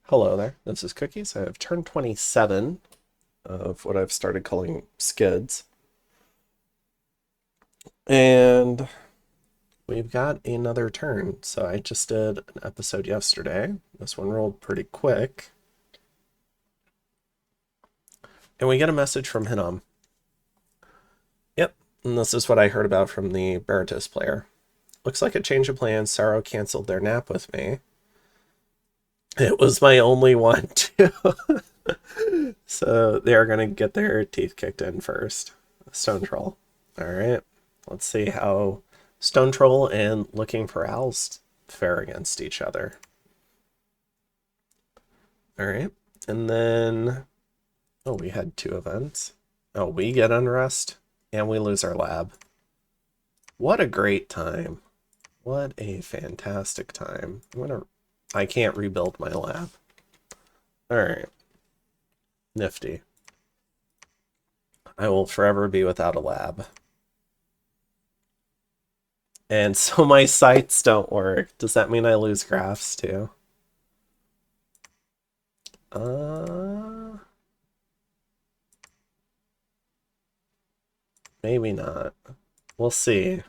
Hello there, this is Cookies. I have turned 27 of what I've started calling skids. And we've got another turn. So I just did an episode yesterday. This one rolled pretty quick. And we get a message from Hinnom. Yep, and this is what I heard about from the Berytos player. Looks like a change of plans. Sauro canceled their nap with me. It was my only one, too. So they're going to get their teeth kicked in first. Stonetroll. Alright, let's see how Stonetroll and LookingForOwls fare against each other. Alright, and then... oh, we had two events. Oh, we get unrest, and we lose our lab. What a great time. What a fantastic time. I can't rebuild my lab. Alright. Nifty. I will forever be without a lab. And so my sites don't work. Does that mean I lose graphs too? Maybe not. We'll see.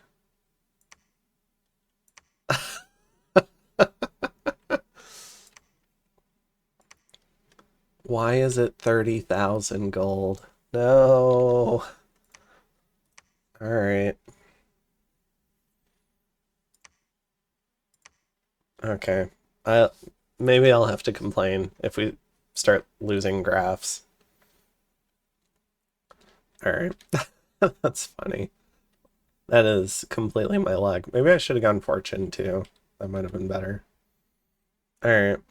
Why is it 30,000 gold? No. Alright. Okay. Maybe I'll have to complain if we start losing graphs. Alright. That's funny. That is completely my luck. Maybe I should have gone fortune too. That might have been better. Alright.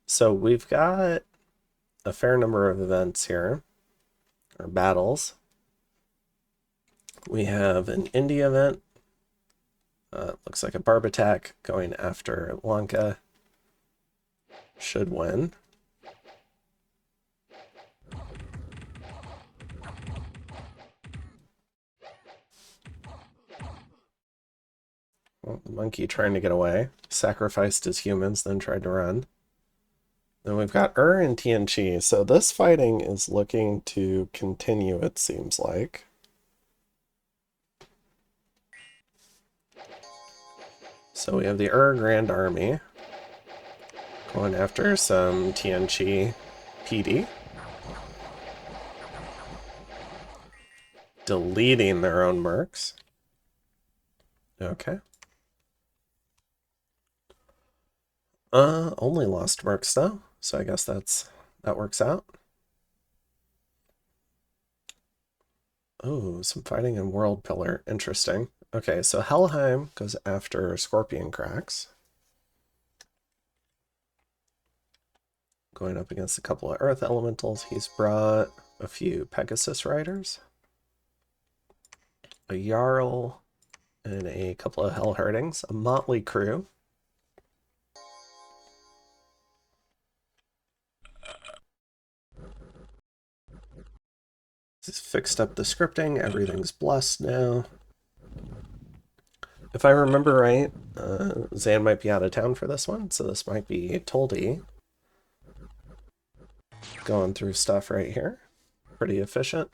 So we've got a fair number of events here, or battles. We have an indie event. Looks like a barb attack going after Lanka. Should win. Well, the monkey trying to get away. Sacrificed his humans, then tried to run. Then we've got and TNG. So this fighting is looking to continue, it seems like. So we have the Grand Army going after some TNG PD. Deleting their own mercs. Okay. Only lost mercs though, so I guess that works out. Oh, some fighting in World Pillar. Interesting. Okay, so Helheim goes after Scorpion Cracks. Going up against a couple of Earth Elementals. He's brought a few Pegasus Riders, a Jarl, and a couple of Hell Herdings. A motley crew. He's fixed up the scripting. Everything's blessed now. If I remember right, Zan might be out of town for this one, so this might be Toldi going through stuff right here. Pretty efficient.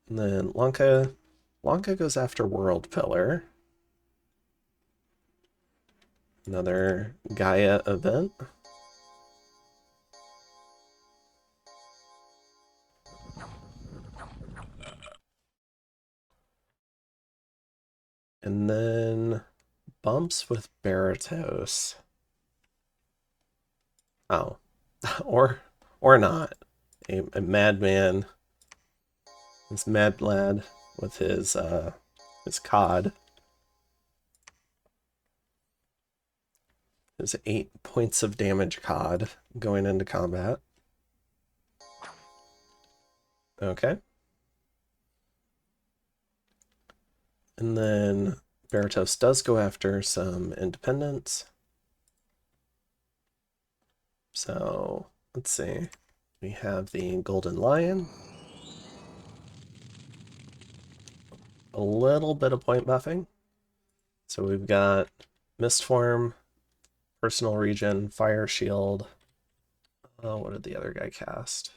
And then Lanka goes after World Pillar. Another Gaia event. And then bumps with Berytos. Oh, or not. A madman. This mad lad with his cod. His 8 points of damage cod going into combat. Okay. And then Berytos does go after some independents. So let's see. We have the Golden Lion. A little bit of point buffing. So we've got Mist Form, Personal Regen, Fire Shield. Oh, what did the other guy cast?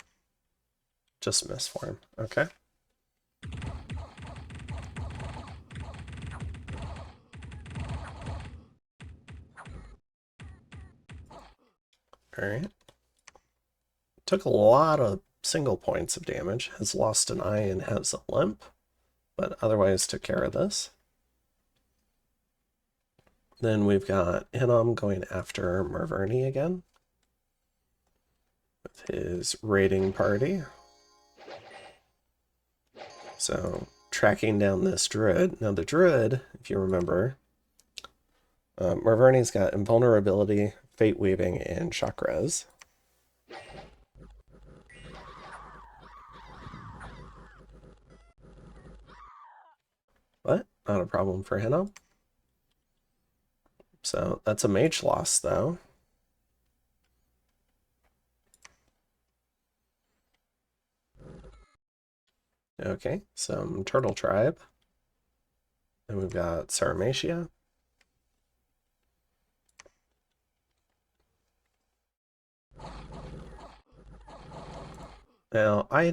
Just Mist Form. Okay. Alright. Took a lot of single points of damage. Has lost an eye and has a limp. But otherwise took care of this. Then we've got Hinnom going after Marverni again. With his raiding party. So, tracking down this druid. Now the druid, if you remember, Marverni's got invulnerability, fate weaving, and chakras. But not a problem for Hinnom. So that's a mage loss, though. Okay, some turtle tribe. Then we've got Sauromatia. Now, I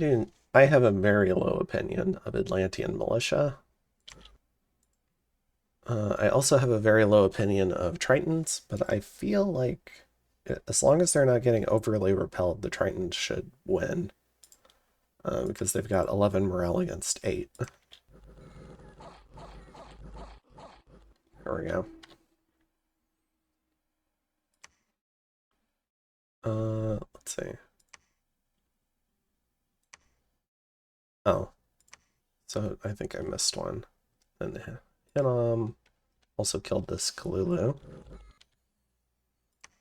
have a very low opinion of Atlantean militia. I also have a very low opinion of Tritons, but I feel like as long as they're not getting overly repelled, the Tritons should win. Because they've got 11 morale against 8. There we go. Let's see. Oh. So I think I missed one. And also killed this Kalulu.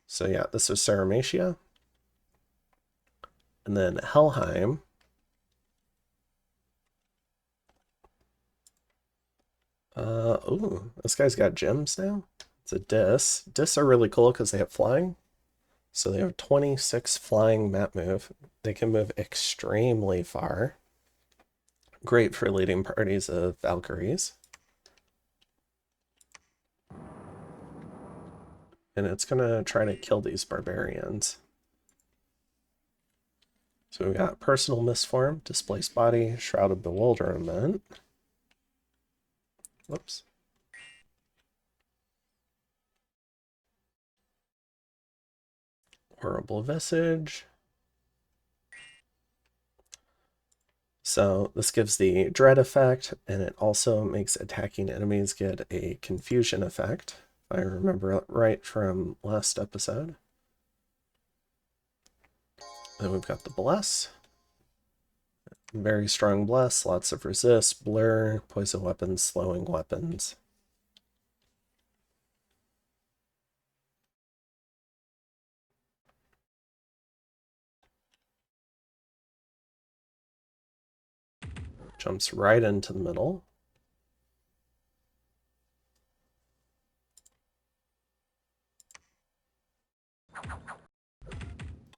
So yeah, this was Sauromatia. And then Helheim. Ooh, this guy's got gems now. It's a Dis. Dis are really cool because they have flying. So they have 26 flying map move. They can move extremely far. Great for leading parties of Valkyries. And it's gonna try to kill these barbarians. So we got Personal Misform, Displaced Body, Shroud of Bewilderment. Whoops. Horrible Visage. So this gives the Dread effect, and it also makes attacking enemies get a Confusion effect, if I remember right from last episode. Then we've got the Bless. Very strong Bless, lots of resist, blur, poison weapons, slowing weapons. Jumps right into the middle.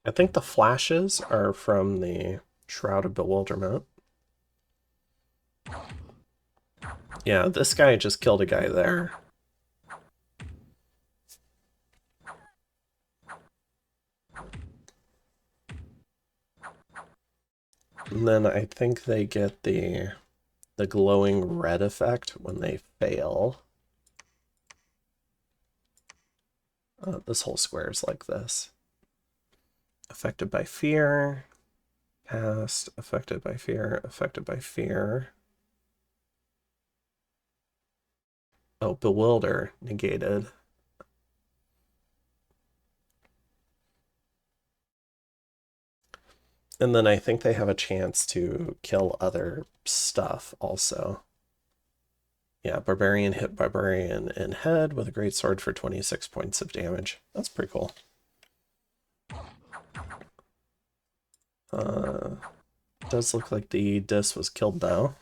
I think the flashes are from the Shroud of Bewilderment. Yeah, this guy just killed a guy there. And then I think they get the glowing red effect when they fail. This whole square is like this. Affected by fear, past, affected by fear, affected by fear. Oh, bewilder, negated. And then I think they have a chance to kill other stuff also. Yeah, Barbarian hit Barbarian in head with a great sword for 26 points of damage. That's pretty cool. Does look like the Dis was killed though.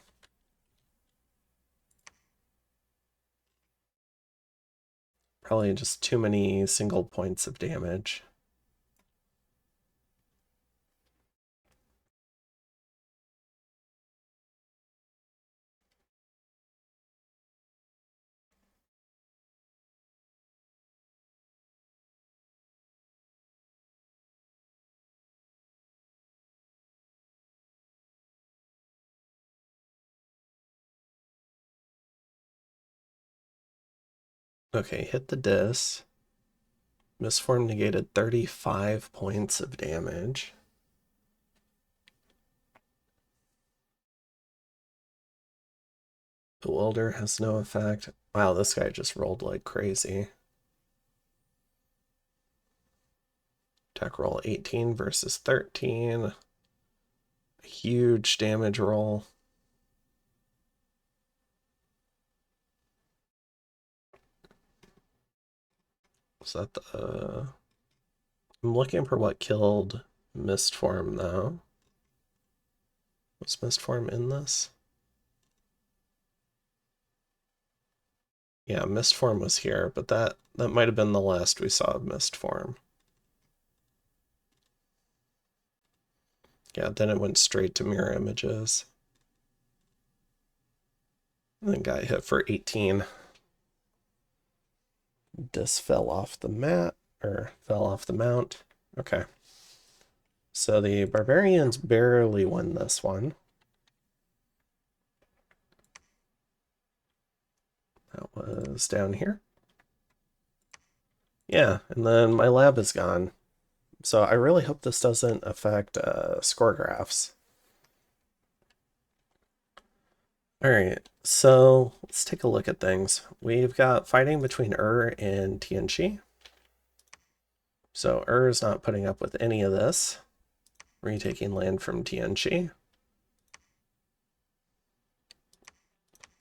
Probably just too many single points of damage. Okay, hit the dis. Misform negated 35 points of damage. Bewilder has no effect. Wow, this guy just rolled like crazy. Attack roll 18 versus 13. A huge damage roll. Was that the... I'm looking for what killed Mistform, though. Was Mistform in this? Yeah, Mistform was here, but that might have been the last we saw of Mistform. Yeah, then it went straight to mirror images. And then got hit for 18. Dis fell off the mat, or fell off the mount. Okay. So the barbarians barely won this one. That was down here. Yeah, and then my lab is gone. So I really hope this doesn't affect score graphs. Alright, so let's take a look at things. We've got fighting between and Tianchi. So is not putting up with any of this. Retaking land from Tianchi.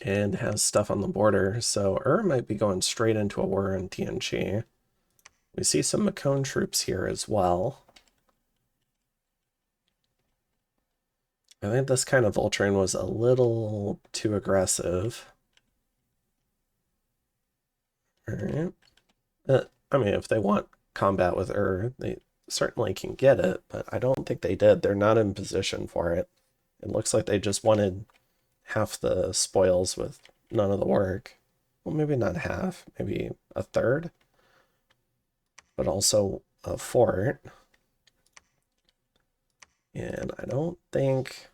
And has stuff on the border, so might be going straight into a war in Tianchi. We see some Mekone troops here as well. I think this kind of Ultrain was a little too aggressive. Alright. I mean, if they want combat with they certainly can get it, but I don't think they did. They're not in position for it. It looks like they just wanted half the spoils with none of the work. Well, maybe not half, maybe a third, but also a fort. And I don't think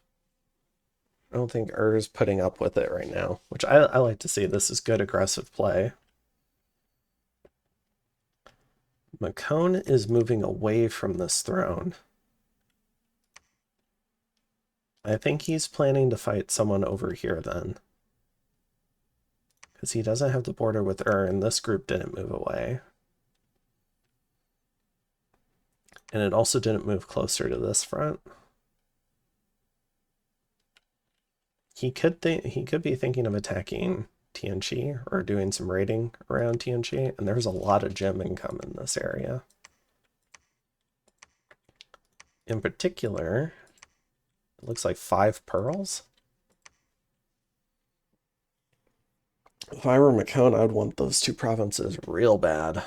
is putting up with it right now, which I like to see. This is good aggressive play. Mekone is moving away from this throne. I think he's planning to fight someone over here then. Because he doesn't have the border with and this group didn't move away. And it also didn't move closer to this front. He could be thinking of attacking Tianchi or doing some raiding around Tianchi, and there's a lot of gem income in this area. In particular, it looks like 5 pearls. If I were Mekone, I'd want those 2 provinces real bad.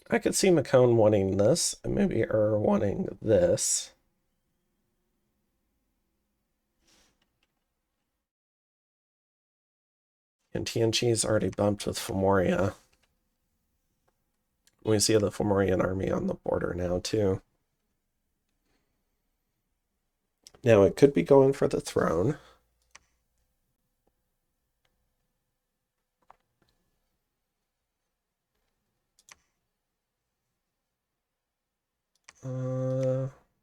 I could see Mekone wanting this, and maybe wanting this. And Tianchi's already bumped with Fomoria. We see the Fomorian army on the border now, too. Now, it could be going for the throne.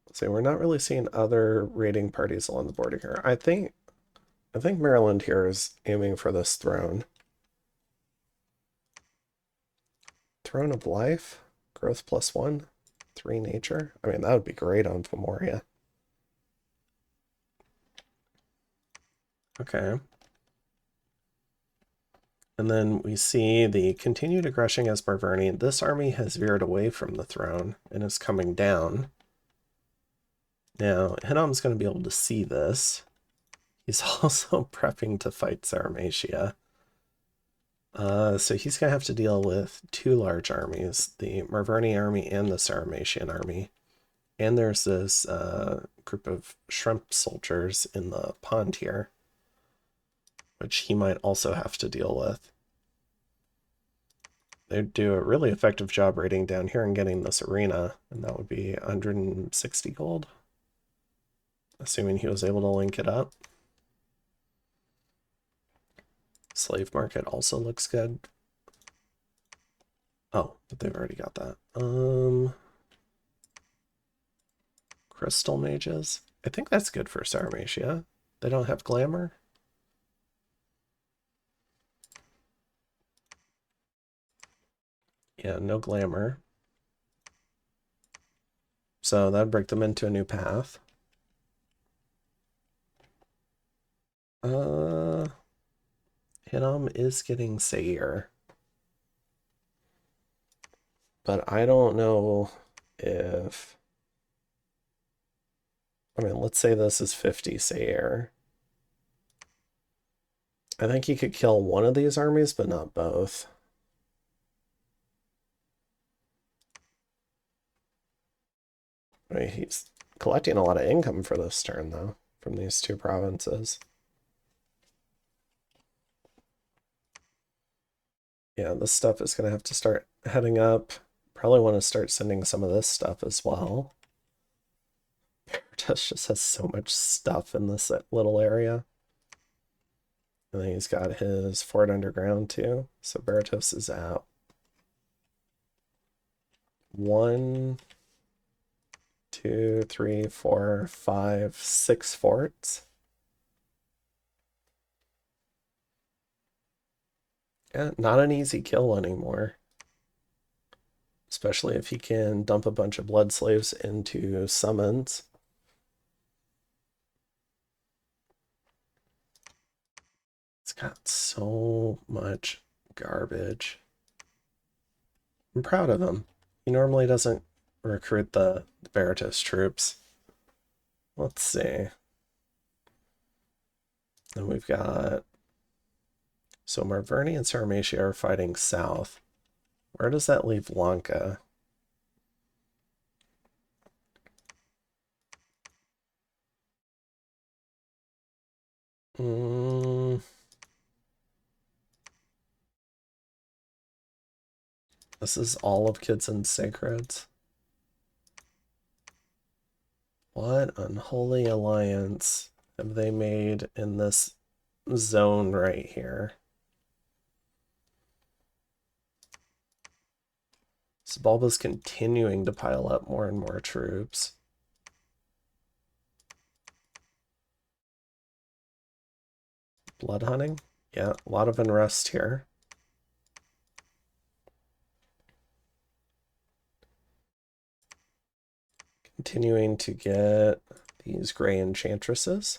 Let's see, we're not really seeing other raiding parties along the border here. I think Maerlande here is aiming for this throne. Throne of Life, growth +1, 3 nature. I mean, that would be great on Fomoria. Okay. And then we see the continued aggression as Marverni. This army has veered away from the throne and is coming down. Now, Hinnom's going to be able to see this. He's also prepping to fight Sauromatia. So he's going to have to deal with 2 large armies, the Marverni army and the Sauromatian army. And there's this group of shrimp soldiers in the pond here, which he might also have to deal with. They do a really effective job raiding down here and getting this arena, and that would be 160 gold, assuming he was able to link it up. Slave market also looks good. Oh, but they've already got that. Crystal mages. I think that's good for Sauromatia. They don't have glamour. Yeah, no glamour. So that'd break them into a new path. Hinnom is getting Sayer. But I don't know if... I mean, let's say this is 50 Sayer. I think he could kill one of these armies, but not both. I mean, he's collecting a lot of income for this turn, though, from these two provinces. Yeah, this stuff is going to have to start heading up. Probably want to start sending some of this stuff as well. Berytos just has so much stuff in this little area. And then he's got his fort underground too. So Berytos is at 1, 2, 3, 4, 5, 6 forts. Yeah, not an easy kill anymore. Especially if he can dump a bunch of blood slaves into summons. It's got so much garbage. I'm proud of him. He normally doesn't recruit the Berytos troops. Let's see. Then we've got... So Marverni and Sauromatia are fighting south. Where does that leave Lanka? This is all of Kidzin's sacreds. What unholy alliance have they made in this zone right here? Xibalba's continuing to pile up more and more troops. Blood hunting? Yeah, a lot of unrest here. Continuing to get these gray enchantresses.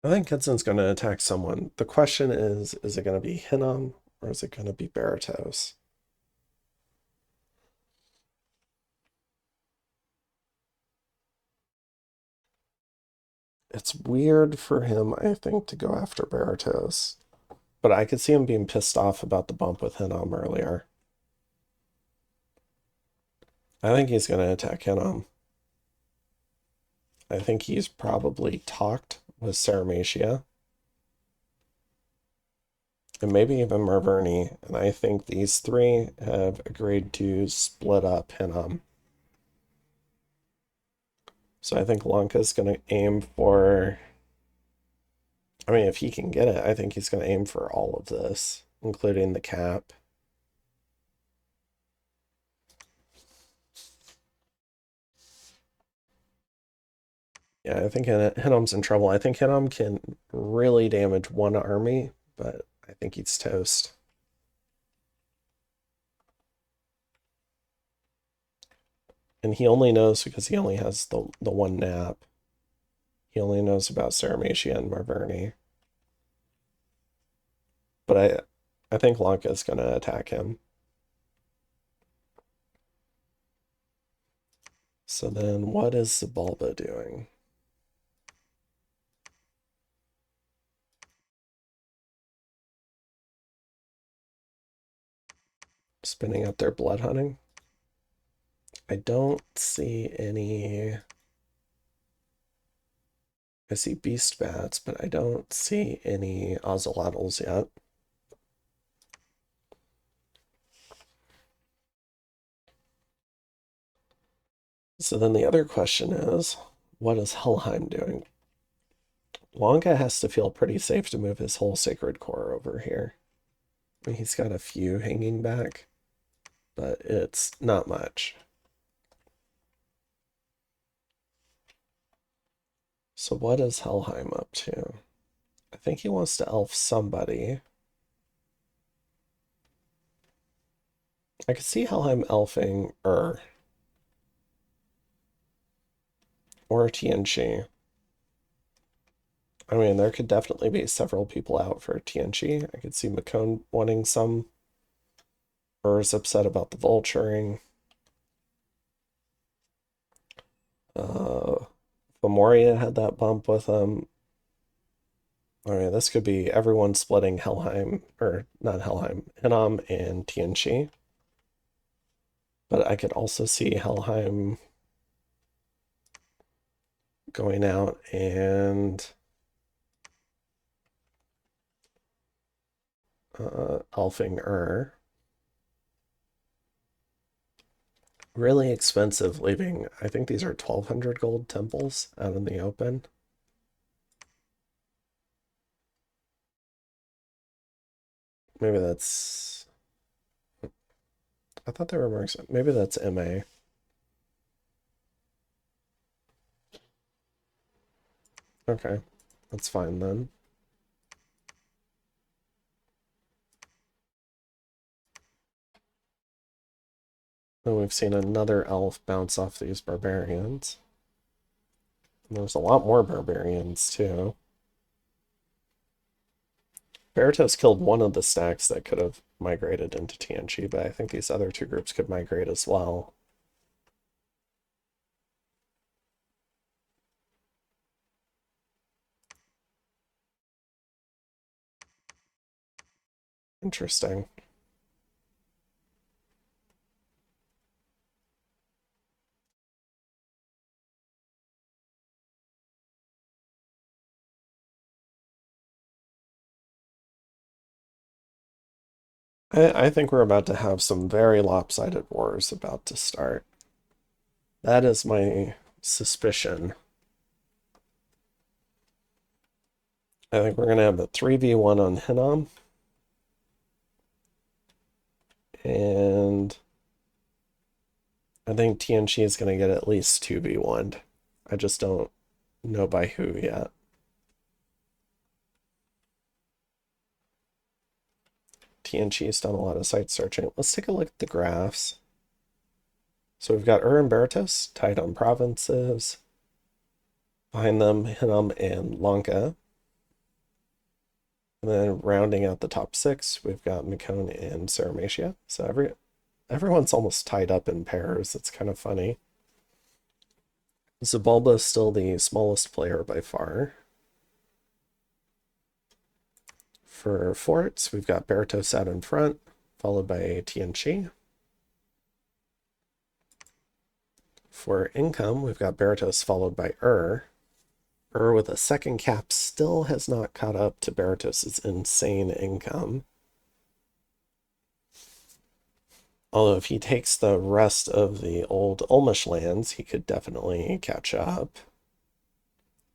I think Kidzin's going to attack someone. The question is it going to be Hinnom or is it going to be Berytos? It's weird for him, I think, to go after Berytos. But I could see him being pissed off about the bump with Hinnom earlier. I think he's going to attack Hinnom. I think he's probably talked with Sauromatia. And maybe even Marverni. And I think these three have agreed to split up Hinnom. So I think Lanka's going to aim for... I mean, if he can get it, I think he's going to aim for all of this, including the cap. Yeah, I think Hinnom's in trouble. I think Hinnom can really damage one army, but I think he's toast. And he only knows because he only has the one nap. He only knows about Sauromatia and Marverni. But I think Lanka's going to attack him. So then what is Xibalba doing? Spinning up their blood hunting? I don't see any... I see beast bats, but I don't see any ocelotls yet. So then the other question is, what is Helheim doing? Lanka has to feel pretty safe to move his whole sacred core over here. I mean, he's got a few hanging back, but it's not much. So what is Helheim up to? I think he wants to elf somebody. I could see Helheim elfing or TNG. I mean, there could definitely be several people out for TNG. I could see Mekone wanting some. Is upset about the vulturing. Fomoria had that bump with him. I mean, this could be everyone splitting Helheim, or not Helheim, Hinnom and TNG. But I could also see Helheim going out and elfing really expensive leaving. I think these are 1,200 gold temples out in the open. Maybe that's... I thought they were more expensive. Maybe that's MA. Okay, that's fine then. Then we've seen another elf bounce off these barbarians. And there's a lot more barbarians too. Berytos killed one of the stacks that could have migrated into TNG, but I think these other two groups could migrate as well. Interesting. I think we're about to have some very lopsided wars about to start. That is my suspicion. I think we're going to have a 3v1 on Hinnom. And I think TNG is going to get at least 2v1'd. I just don't know by who yet. TNG's done a lot of site searching. Let's take a look at the graphs. So we've got and Berytos tied on provinces. Behind them, Hinnom and Lanka. And then rounding out the top six, we've got Mekone and Sauromatia. So everyone's almost tied up in pairs. It's kind of funny. Xibalba is still the smallest player by far. For forts, we've got Berytos out in front, followed by TNG. For income, we've got Berytos followed by with a second cap still has not caught up to Berytos' insane income. Although if he takes the rest of the old Olmish lands, he could definitely catch up.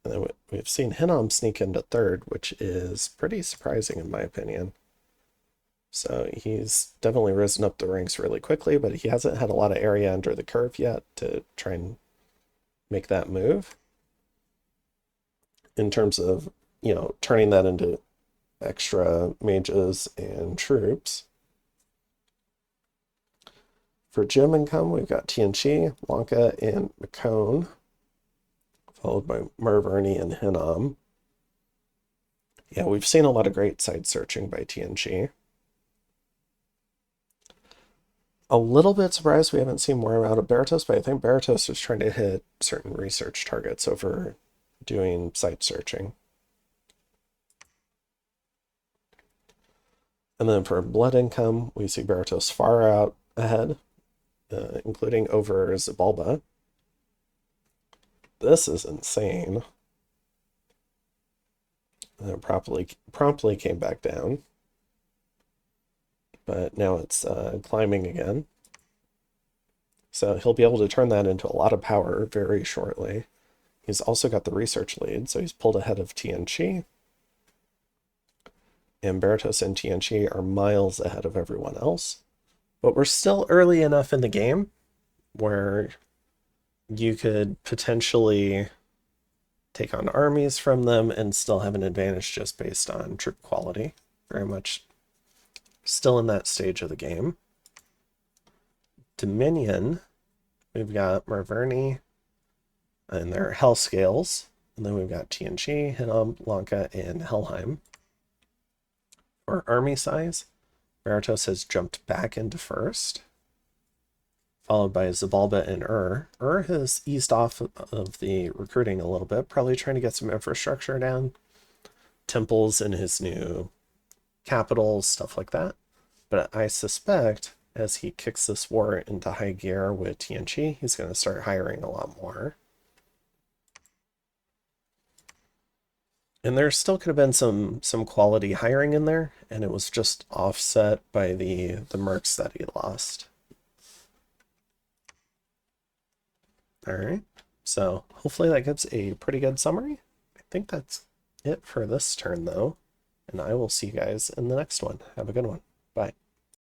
And then we've seen Hinnom sneak into third, which is pretty surprising in my opinion. So he's definitely risen up the ranks really quickly, but he hasn't had a lot of area under the curve yet to try and make that move. In terms of, turning that into extra mages and troops. For gem income, we've got TNG, Lanka, and Mekone, followed by Marverni and Hinnom. Yeah, we've seen a lot of great site searching by TNG. A little bit surprised we haven't seen more out of Berytos, but I think Berytos is trying to hit certain research targets over doing site searching. And then for blood income, we see Berytos far out ahead, including over Xibalba. This is insane. And it promptly came back down. But now it's climbing again. So he'll be able to turn that into a lot of power very shortly. He's also got the research lead, so he's pulled ahead of TNC. And Berytos and TNC are miles ahead of everyone else. But we're still early enough in the game where you could potentially take on armies from them and still have an advantage just based on troop quality. Very much still in that stage of the game. Dominion, we've got Marverni and their Hell Scales, and then we've got TNC, Hinnom, Lanka, and Helheim. For army size, Berytos has jumped back into first, followed by Xibalba and has eased off of the recruiting a little bit, probably trying to get some infrastructure down, temples in his new capitals, stuff like that. But I suspect as he kicks this war into high gear with TNC, he's going to start hiring a lot more. And there still could have been some quality hiring in there, and it was just offset by the mercs that he lost. All right, so hopefully that gives a pretty good summary. I think that's it for this turn, though, and I will see you guys in the next one. Have a good one.